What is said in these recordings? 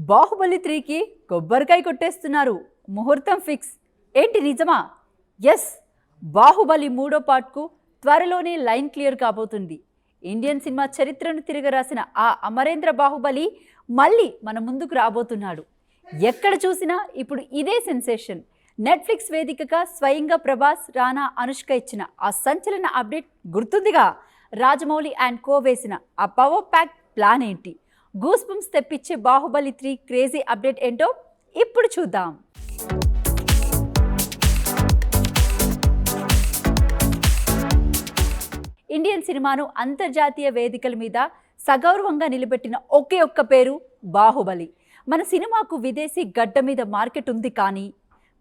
బాహుబలి 3కి కొబ్బరికాయ కొట్టేస్తున్నారు. ముహూర్తం ఫిక్స్. ఏంటి నిజమా? ఎస్, బాహుబలి 3వ పార్ట్కు త్వరలోనే లైన్ క్లియర్ కాబోతుంది. ఇండియన్ సినిమా చరిత్రను తిరగరాసిన ఆ అమరేంద్ర బాహుబలి మళ్ళీ మన ముందుకు రాబోతున్నాడు. ఎక్కడ చూసినా ఇప్పుడు ఇదే సెన్సేషన్. నెట్ఫ్లిక్స్ వేదికగా స్వయంగా ప్రభాస్, రానా, అనుష్క ఇచ్చిన ఆ సంచలన అప్డేట్ గుర్తుందిగా. రాజమౌళి అండ్ కో వేసిన ఆ పవర్ ప్యాక్ ప్లాన్ ఏంటి? గూస్ బంప్స్ తెప్పించే బాహుబలి 3 క్రేజీ అప్డేట్ ఏంటో ఇప్పుడు చూద్దాం. ఇండియన్ సినిమాను అంతర్జాతీయ వేదికల మీద సగౌరవంగా నిలబెట్టిన ఒకే ఒక్క పేరు బాహుబలి. మన సినిమాకు విదేశీ గడ్డ మీద మార్కెట్ ఉంది, కానీ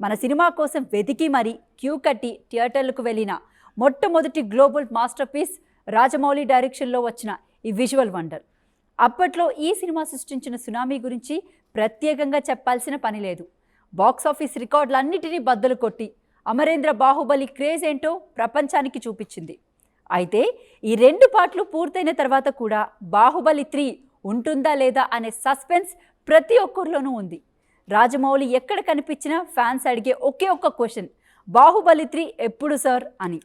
మన సినిమా కోసం వెతికి మరీ క్యూ కట్టి థియేటర్లకు వెళ్ళిన మొట్టమొదటి గ్లోబల్ మాస్టర్ పీస్ రాజమౌళి డైరెక్షన్లో వచ్చిన ఈ విజువల్ వండర్. అప్పట్లో ఈ సినిమా సృష్టించిన సునామీ గురించి ప్రత్యేకంగా చెప్పాల్సిన పని లేదు. బాక్సాఫీస్ రికార్డులన్నిటినీ బద్దలు కొట్టి అమరేంద్ర బాహుబలి క్రేజ్ ఏంటో ప్రపంచానికి చూపించింది. అయితే ఈ 2 పార్ట్లు పూర్తయిన తర్వాత కూడా బాహుబలి 3 ఉంటుందా లేదా అనే సస్పెన్స్ ప్రతి ఒక్కరిలోనూ ఉంది. రాజమౌళి ఎక్కడ కనిపించినా ఫ్యాన్స్ అడిగే ఒకే ఒక్క క్వశ్చన్, బాహుబలి 3 ఎప్పుడు సార్ అని.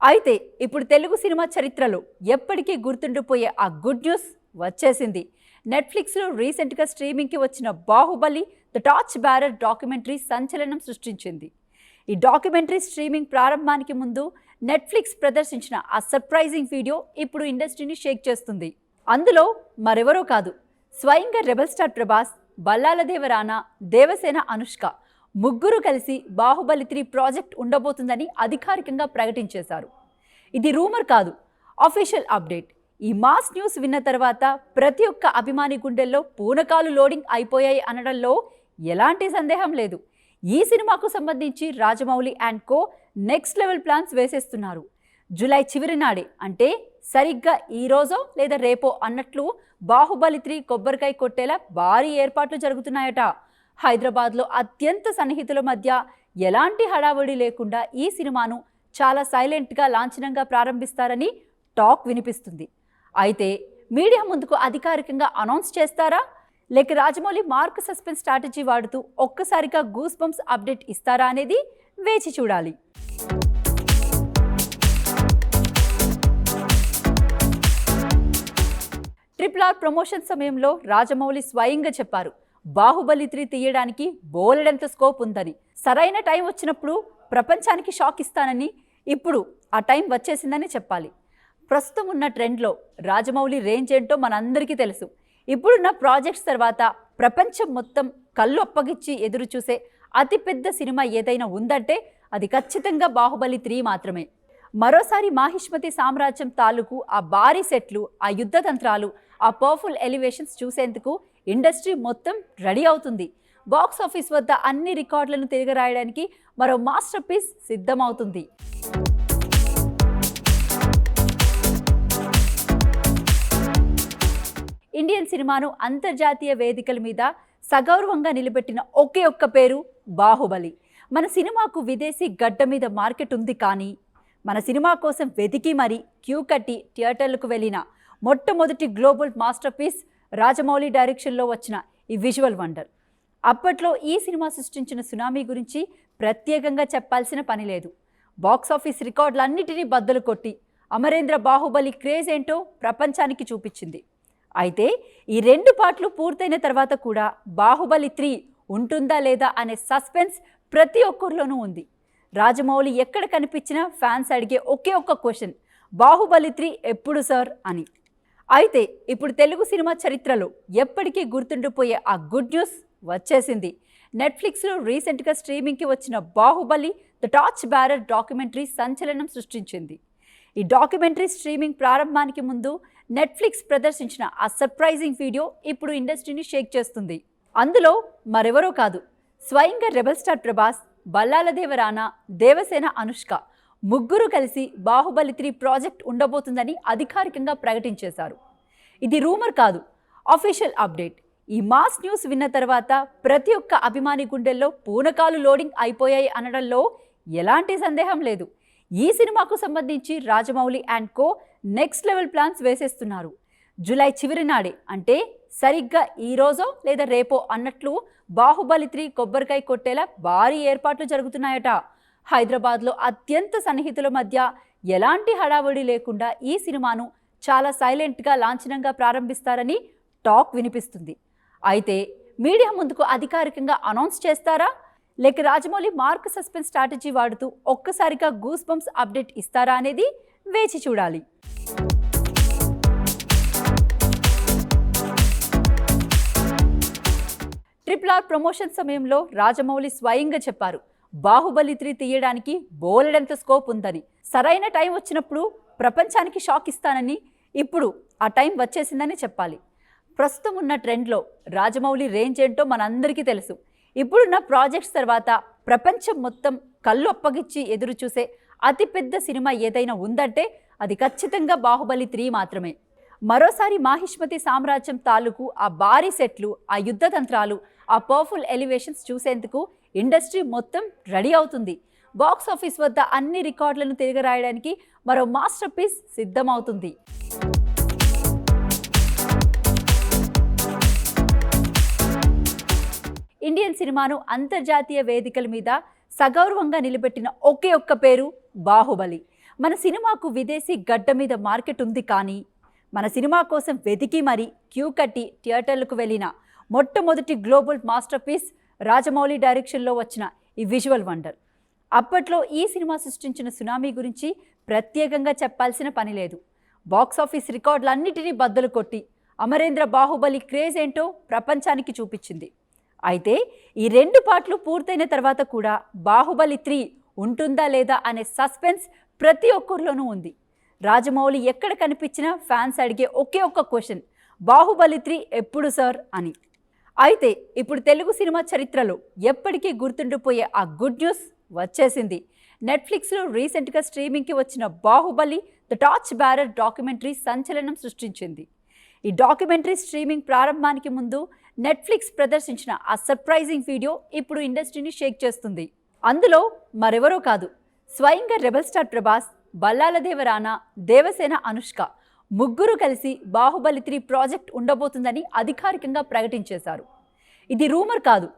అయితే ఇప్పుడు తెలుగు సినిమా చరిత్రలో ఎప్పటికీ గుర్తుండిపోయే ఆ గుడ్ న్యూస్ వచ్చేసింది. నెట్ఫ్లిక్స్లో రీసెంట్గా స్ట్రీమింగ్కి వచ్చిన Baahubali the torch bearer documentary సంచలనం సృష్టించింది. ఈ డాక్యుమెంటరీ స్ట్రీమింగ్ ప్రారంభానికి ముందు నెట్ఫ్లిక్స్ ప్రదర్శించిన ఆ సర్ప్రైజింగ్ వీడియో ఇప్పుడు ఇండస్ట్రీని షేక్ చేస్తుంది. అందులో మరెవరో కాదు, స్వయంగా రెబల్ స్టార్ ప్రభాస్, బల్లాలదేవ రానా, దేవసేన అనుష్క ముగ్గురు కలిసి బాహుబలి 3 ప్రాజెక్ట్ ఉండబోతుందని అధికారికంగా ప్రకటించేశారు. ఇది రూమర్ కాదు, అఫీషియల్ అప్డేట్. ఈ మాస్ న్యూస్ విన్న తర్వాత ప్రతి ఒక్క అభిమాని గుండెల్లో పూనకాలు లోడింగ్ అయిపోయాయి అనడంలో ఎలాంటి సందేహం లేదు. ఈ సినిమాకు సంబంధించి Rajamouli and co next level plans వేసేస్తున్నారు. జూలై చివరి నాడే, అంటే సరిగ్గా ఈ రోజో లేదా రేపో అన్నట్లు బాహుబలి 3 కొబ్బరికాయ కొట్టేలా భారీ ఏర్పాట్లు జరుగుతున్నాయట. హైదరాబాద్లో అత్యంత సన్నిహితుల మధ్య ఎలాంటి హడావుడి లేకుండా ఈ సినిమాను చాలా సైలెంట్గా లాంఛనంగా ప్రారంభిస్తారని టాక్ వినిపిస్తుంది. అయితే మీడియా ముందుకు అధికారికంగా అనౌన్స్ చేస్తారా, లేక రాజమౌళి మార్క్ సస్పెన్స్ స్ట్రాటజీ వాడుతూ ఒక్కసారిగా గూస్ బంప్స్ అప్డేట్ ఇస్తారా అనేది వేచి చూడాలి. RRR ప్రమోషన్ సమయంలో రాజమౌళి స్వయంగా చెప్పారు, బాహుబలి 3 తీయడానికి బోలెడంత స్కోప్ ఉందని. సరైన టైం వచ్చినప్పుడు ప్రపంచానికి షాక్ ఇస్తానని. ఇప్పుడు ఆ టైం వచ్చేసిందని చెప్పాలి. ప్రస్తుతం ఉన్న ట్రెండ్లో రాజమౌళి రేంజ్ ఏంటో మనందరికీ తెలుసు. ఇప్పుడున్న ప్రాజెక్ట్స్ తర్వాత ప్రపంచం మొత్తం కళ్ళు అప్పగిచ్చి ఎదురు చూసే అతిపెద్ద సినిమా ఏదైనా ఉందంటే అది ఖచ్చితంగా బాహుబలి 3 మాత్రమే. మరోసారి మాహిష్మతి సామ్రాజ్యం తాలూకు ఆ భారీ సెట్లు, ఆ యుద్ధ తంత్రాలు, ఆ పవర్ఫుల్ ఎలివేషన్స్ చూసేందుకు ఇండస్ట్రీ మొత్తం రెడీ అవుతుంది. బాక్స్ ఆఫీస్ వద్ద అన్ని రికార్డులను తిరగరాయడానికి మరో మాస్టర్ పీస్ సిద్ధమవుతుంది. ఇండియన్ సినిమాను అంతర్జాతీయ వేదికల మీద సగౌరవంగా నిలబెట్టిన ఒకే ఒక్క పేరు బాహుబలి. మన సినిమాకు విదేశీ గడ్డ మీద మార్కెట్ ఉంది, కానీ మన సినిమా కోసం వెతికి మరీ క్యూ కట్టి థియేటర్లకు వెళ్ళిన మొట్టమొదటి గ్లోబల్ మాస్టర్ పీస్ రాజమౌళి డైరెక్షన్లో వచ్చిన ఈ విజువల్ వండర్. అప్పట్లో ఈ సినిమా సృష్టించిన సునామీ గురించి ప్రత్యేకంగా చెప్పాల్సిన పని లేదు. బాక్సాఫీస్ రికార్డులన్నిటినీ బద్దలు కొట్టి అమరేంద్ర బాహుబలి క్రేజ్ ఏంటో ప్రపంచానికి చూపించింది. అయితే ఈ 2 పార్ట్లు పూర్తయిన తర్వాత కూడా బాహుబలి 3 ఉంటుందా లేదా అనే సస్పెన్స్ ప్రతి ఒక్కరిలోనూ ఉంది. రాజమౌళి ఎక్కడ కనిపించినా ఫ్యాన్స్ అడిగే ఒకే ఒక్క క్వశ్చన్, బాహుబలి 3 ఎప్పుడు సార్ అని. అయితే ఇప్పుడు తెలుగు సినిమా చరిత్రలో ఎప్పటికీ గుర్తుండిపోయే ఆ గుడ్ న్యూస్ వచ్చేసింది. నెట్ఫ్లిక్స్లో రీసెంట్గా స్ట్రీమింగ్కి వచ్చిన Baahubali the torch bearer documentary సంచలనం సృష్టించింది. ఈ డాక్యుమెంటరీ స్ట్రీమింగ్ ప్రారంభానికి ముందు నెట్ఫ్లిక్స్ ప్రదర్శించిన ఆ సర్ప్రైజింగ్ వీడియో ఇప్పుడు ఇండస్ట్రీని షేక్ చేస్తుంది. అందులో మరెవరో కాదు, స్వయంగా రెబల్ స్టార్ ప్రభాస్, బల్లాలదేవ రానా, దేవసేన అనుష్క ముగ్గురు కలిసి బాహుబలి 3 ప్రాజెక్ట్ ఉండబోతుందని అధికారికంగా ప్రకటించేశారు. ఇది రూమర్ కాదు, అఫీషియల్ అప్డేట్. ఈ మాస్ న్యూస్ విన్న తర్వాత ప్రతి ఒక్క అభిమాని గుండెల్లో పూనకాలు లోడింగ్ అయిపోయాయి అనడంలో ఎలాంటి సందేహం లేదు. ఈ సినిమాకు సంబంధించి Rajamouli and co next level plans వేసేస్తున్నారు. జూలై చివరి నాడే, అంటే సరిగ్గా ఈ రోజో లేదా రేపో అన్నట్లు బాహుబలి 3 కొబ్బరికాయ కొట్టేలా భారీ ఏర్పాట్లు జరుగుతున్నాయట. హైదరాబాద్లో అత్యంత సన్నిహితుల మధ్య ఎలాంటి హడావుడి లేకుండా ఈ సినిమాను చాలా సైలెంట్గా లాంఛనంగా ప్రారంభిస్తారని టాక్ వినిపిస్తుంది. అయితే మీడియా ముందుకు అధికారికంగా అనౌన్స్ చేస్తారా, లేక రాజమౌళి మార్క్ సస్పెన్స్ స్ట్రాటజీ వాడుతూ ఒక్కసారిగా గూస్ బంప్స్ అప్డేట్ ఇస్తారా అనేది వేచి చూడాలి. RRR ప్రమోషన్ సమయంలో రాజమౌళి స్వయంగా చెప్పారు, బాహుబలి 3 తీయడానికి బోలెడంత స్కోప్ ఉందని, సరైన టైం వచ్చినప్పుడు ప్రపంచానికి షాక్ ఇస్తానని. ఇప్పుడు ఆ టైం వచ్చేసిందని చెప్పాలి. ప్రస్తుతం ఉన్న ట్రెండ్లో రాజమౌళి రేంజ్ ఏంటో మనందరికీ తెలుసు. ఇప్పుడున్న ప్రాజెక్ట్స్ తర్వాత ప్రపంచం మొత్తం కళ్ళు అప్పగిచ్చి ఎదురు చూసే అతిపెద్ద సినిమా ఏదైనా ఉందంటే అది ఖచ్చితంగా బాహుబలి 3 మాత్రమే. మరోసారి మాహిష్మతి సామ్రాజ్యం తాలూకు ఆ భారీ సెట్లు, ఆ యుద్ధ తంత్రాలు, ఆ పవర్ఫుల్ ఎలివేషన్స్ చూసేందుకు ఇండస్ట్రీ మొత్తం రెడీ అవుతుంది. బాక్స్ ఆఫీస్ వద్ద అన్ని రికార్డులను తిరగరాయడానికి మరో మాస్టర్ పీస్ సిద్ధమవుతుంది. ఇండియన్ సినిమాను అంతర్జాతీయ వేదికల మీద సగౌరవంగా నిలబెట్టిన ఒకే ఒక్క పేరు బాహుబలి. మన సినిమాకు విదేశీ గడ్డ మీద మార్కెట్ ఉంది, కానీ మన సినిమా కోసం వెతికి మరీ క్యూ కట్టి థియేటర్లకు వెళ్ళిన మొట్టమొదటి గ్లోబల్ మాస్టర్ పీస్ రాజమౌళి డైరెక్షన్లో వచ్చిన ఈ విజువల్ వండర్. అప్పట్లో ఈ సినిమా సృష్టించిన సునామీ గురించి ప్రత్యేకంగా చెప్పాల్సిన పని లేదు. బాక్స్ ఆఫీస్ రికార్డులన్నిటినీ బద్దలు కొట్టి అమరేంద్ర బాహుబలి క్రేజ్ ఏంటో ప్రపంచానికి చూపించింది. అయితే ఈ 2 పార్ట్లు పూర్తయిన తర్వాత కూడా బాహుబలి 3 ఉంటుందా లేదా అనే సస్పెన్స్ ప్రతి ఒక్కరిలోనూ ఉంది. రాజమౌళి ఎక్కడ కనిపించినా ఫ్యాన్స్ అడిగే ఒకే ఒక్క క్వశ్చన్, బాహుబలి 3 ఎప్పుడు సార్ అని. అయితే ఇప్పుడు తెలుగు సినిమా చరిత్రలో ఎప్పటికీ గుర్తుండిపోయే ఆ గుడ్ న్యూస్ వచ్చేసింది. నెట్ఫ్లిక్స్లో రీసెంట్గా స్ట్రీమింగ్కి వచ్చిన Baahubali the torch bearer documentary సంచలనం సృష్టించింది. ఈ డాక్యుమెంటరీ స్ట్రీమింగ్ ప్రారంభానికి ముందు నెట్ఫ్లిక్స్ ప్రదర్శించిన ఆ సర్ప్రైజింగ్ వీడియో ఇప్పుడు ఇండస్ట్రీని షేక్ చేస్తుంది. అందులో మరెవరో కాదు, స్వయంగా రెబల్ స్టార్ ప్రభాస్, బల్లాల దేవరానా, దేవసేన అనుష్క ముగ్గురు కలిసి బాహుబలి 3 ప్రాజెక్ట్ ఉండబోతుందని అధికారికంగా ప్రకటించేశారు. ఇది రూమర్ కాదు,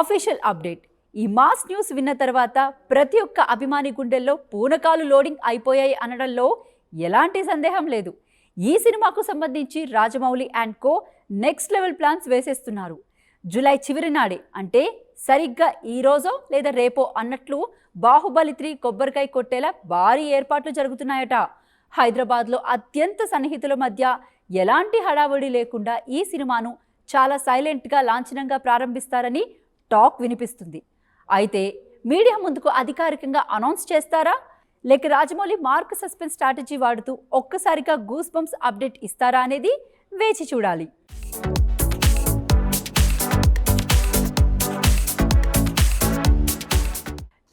అఫీషియల్ అప్డేట్. ఈ మాస్ న్యూస్ విన్న తర్వాత ప్రతి ఒక్క అభిమాని గుండెల్లో పూనకాలు లోడింగ్ అయిపోయాయి అనడంలో ఎలాంటి సందేహం లేదు. ఈ సినిమాకు సంబంధించి Rajamouli and co next level plans వేసేస్తున్నారు. జూలై చివరి నాడే, అంటే సరిగ్గా ఈ రోజో లేదా రేపో అన్నట్లు బాహుబలి 3 కొబ్బరికాయ కొట్టేలా భారీ ఏర్పాట్లు జరుగుతున్నాయట. హైదరాబాద్లో అత్యంత సన్నిహితుల మధ్య ఎలాంటి హడావుడి లేకుండా ఈ సినిమాను చాలా సైలెంట్గా లాంఛనంగా ప్రారంభిస్తారని టాక్ వినిపిస్తుంది. అయితే మీడియా ముందుకు అధికారికంగా అనౌన్స్ చేస్తారా, లేక రాజమౌళి మార్క్ సస్పెన్స్ స్ట్రాటజీ వాడుతూ ఒక్కసారిగా గూస్ బంప్స్ అప్డేట్ ఇస్తారా అనేది వేచి చూడాలి.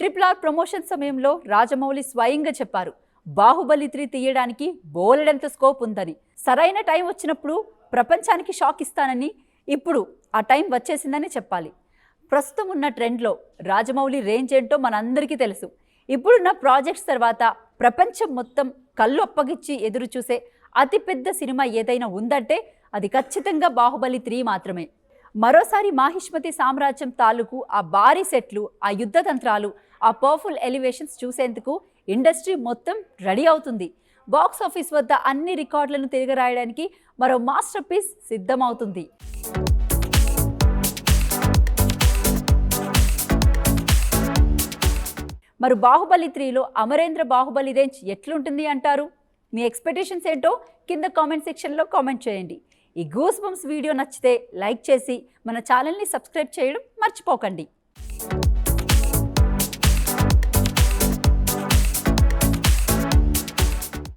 RRR ప్రమోషన్ సమయంలో రాజమౌళి స్వయంగా చెప్పారు, బాహుబలి 3 తీయడానికి బోలెడంత స్కోప్ ఉందని, సరైన టైం వచ్చినప్పుడు ప్రపంచానికి షాక్ ఇస్తానని. ఇప్పుడు ఆ టైం వచ్చేసిందని చెప్పాలి. ప్రస్తుతం ఉన్న ట్రెండ్లో రాజమౌళి రేంజ్ ఏంటో మనందరికీ తెలుసు. ఇప్పుడున్న ప్రాజెక్ట్స్ తర్వాత ప్రపంచం మొత్తం కళ్ళు అప్పగిచ్చి ఎదురు చూసే అతిపెద్ద సినిమా ఏదైనా ఉందంటే అది ఖచ్చితంగా బాహుబలి 3 మాత్రమే. మరోసారి మాహిష్మతి సామ్రాజ్యం తాలూకు ఆ భారీ సెట్లు, ఆ యుద్ధ తంత్రాలు, ఆ పవర్ఫుల్ ఎలివేషన్స్ చూసేందుకు ఇండస్ట్రీ మొత్తం రెడీ అవుతుంది. బాక్స్ ఆఫీస్ వద్ద అన్ని రికార్డులను తిరగరాయడానికి మరో మాస్టర్ పీస్ సిద్ధమవుతుంది. మరి బాహుబలి 3లో అమరేంద్ర బాహుబలి రేంజ్ ఎట్లుంటుంది అంటారు? మీ ఎక్స్పెక్టేషన్స్ ఏంటో కింద కామెంట్ సెక్షన్లో కామెంట్ చేయండి. ఈ గూస్ బంప్స్ వీడియో నచ్చితే లైక్ చేసి మన ఛానల్ని సబ్స్క్రైబ్ చేయడం మర్చిపోకండి.